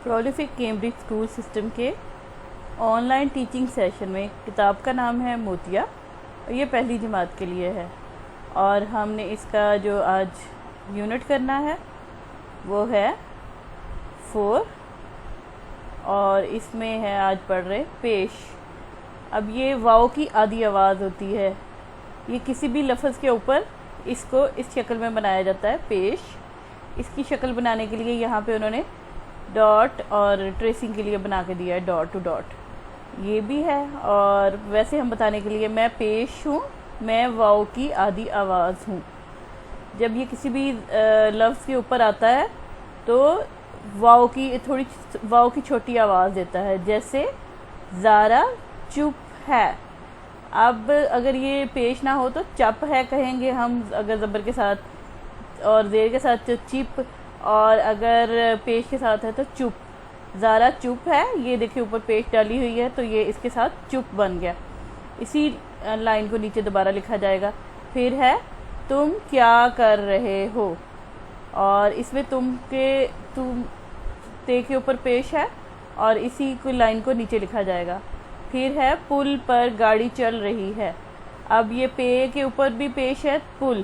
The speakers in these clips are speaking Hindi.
प्रोलिफिक कैम्ब्रिज स्कूल सिस्टम के ऑनलाइन टीचिंग सेशन में किताब का नाम है मोतिया और ये पहली जमात के लिए है। और हमने इसका जो आज यूनिट करना है वो है 4 और इसमें है आज पढ़ रहे पेश। अब ये वाओ की आधी आवाज़ होती है। ये किसी भी लफ्ज़ के ऊपर इसको इस शक्ल में बनाया जाता है पेश। इसकी शक्ल बनाने के लिए यहाँ पे उन्होंने डॉट और ट्रेसिंग के लिए बना के दिया है डॉट टू डॉट, ये भी है। और वैसे हम बताने के लिए मैं पेश हूँ, मैं वाओ की आधी आवाज़ हूँ। जब ये किसी भी लफ्ज़ के ऊपर आता है तो वाओ की छोटी आवाज़ देता है, जैसे ज़ारा चुप है। अब अगर ये पेश ना हो तो चप है कहेंगे हम अगर ज़बर के साथ, और ज़ेर के साथ तो चिप, और अगर पेश के साथ है तो चुप। ज़ारा चुप है, ये देखिए ऊपर पेश डाली हुई है तो ये इसके साथ चुप बन गया। इसी लाइन को नीचे दोबारा लिखा जाएगा। फिर है तुम क्या कर रहे हो, और इसमें तुम ते के ऊपर पेश है और इसी को लाइन को नीचे लिखा जाएगा। फिर है पुल पर गाड़ी चल रही है। अब ये पे के ऊपर भी पेश है पुल,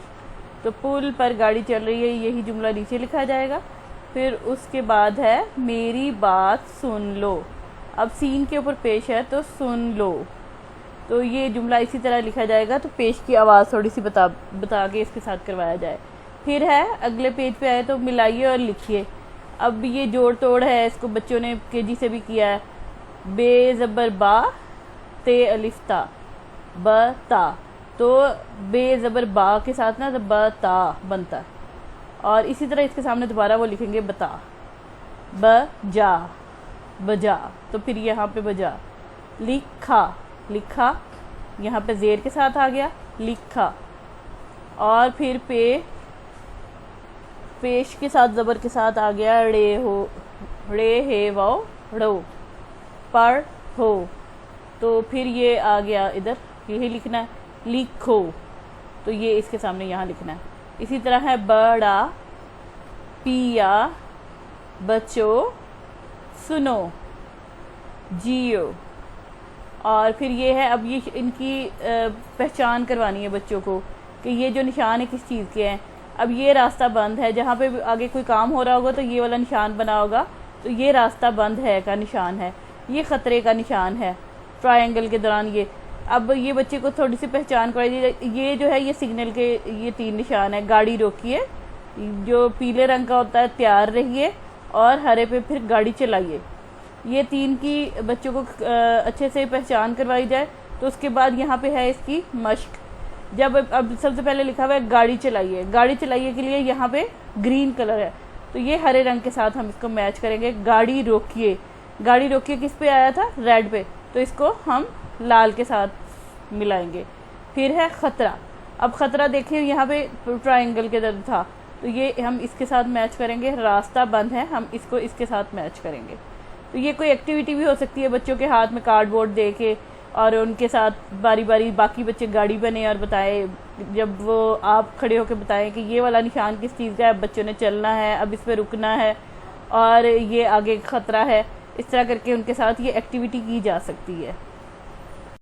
तो पुल पर गाड़ी चल रही है, यही जुमला नीचे लिखा जाएगा। फिर उसके बाद है मेरी बात सुन लो। अब सीन के ऊपर पेश है तो सुन लो, तो ये जुमला इसी तरह लिखा जाएगा। तो पेश की आवाज़ थोड़ी सी बता के इसके साथ करवाया जाए। फिर है अगले पेज पे आए तो मिलाइए और लिखिए। अब ये जोड़ तोड़ है, इसको बच्चों ने केजी से भी किया है। बे ज़बर बा, ते अलिफ ता, ब ता, तो बे ज़बर बा के साथ ना ब ता बनता है। और इसी तरह इसके सामने दोबारा वो लिखेंगे बता, ब जा, बजा, तो फिर यहाँ पे बजा। लिखा, लिखा यहाँ पे ज़ेर के साथ आ गया लिखा। और फिर पेश के साथ ज़बर के साथ आ गया रे हो, रे हे वाओ रो, पढ़ हो, तो फिर ये आ गया इधर, यही लिखना है लिखो, तो ये इसके सामने यहाँ लिखना है। इसी तरह है बड़ा, पिया, बचो, सुनो, जियो। और फिर ये है, अब ये इनकी पहचान करवानी है बच्चों को कि ये जो निशान है किस चीज़ के हैं। अब ये रास्ता बंद है, जहाँ पे आगे कोई काम हो रहा होगा तो ये वाला निशान बना होगा, तो ये रास्ता बंद है का निशान है। ये ख़तरे का निशान है ट्रायंगल के दौरान ये। अब ये बच्चे को थोड़ी सी पहचान कराइए। ये जो है ये सिग्नल के ये 3 निशान है। गाड़ी रोकिए, जो पीले रंग का होता है तैयार रहिए, और हरे पे फिर गाड़ी चलाइए। ये 3 की बच्चों को अच्छे से पहचान करवाई जाए। तो उसके बाद यहाँ पे है इसकी मश्क। जब अब सबसे पहले लिखा हुआ है गाड़ी चलाइए, गाड़ी चलाइए के लिए यहाँ पे ग्रीन कलर है, तो ये हरे रंग के साथ हम इसको मैच करेंगे। गाड़ी रोकिए, गाड़ी रोकिए किस पे आया था, रेड पे, तो इसको हम लाल के साथ मिलाएंगे। फिर है ख़तरा। अब ख़तरा देखिए यहाँ पे ट्रायंगल के दर था, तो ये हम इसके साथ मैच करेंगे। रास्ता बंद है, हम इसको इसके साथ मैच करेंगे। तो ये कोई एक्टिविटी भी हो सकती है, बच्चों के हाथ में कार्डबोर्ड दे के और उनके साथ बारी बारी बाकी बच्चे गाड़ी बने और बताए। जब वो आप खड़े होकर बताएं कि ये वाला निशान किस चीज़ का है, अब बच्चों ने चलना है, अब इस पर रुकना है, और ये आगे ख़तरा है, इस तरह करके उनके साथ ये एक्टिविटी की जा सकती है।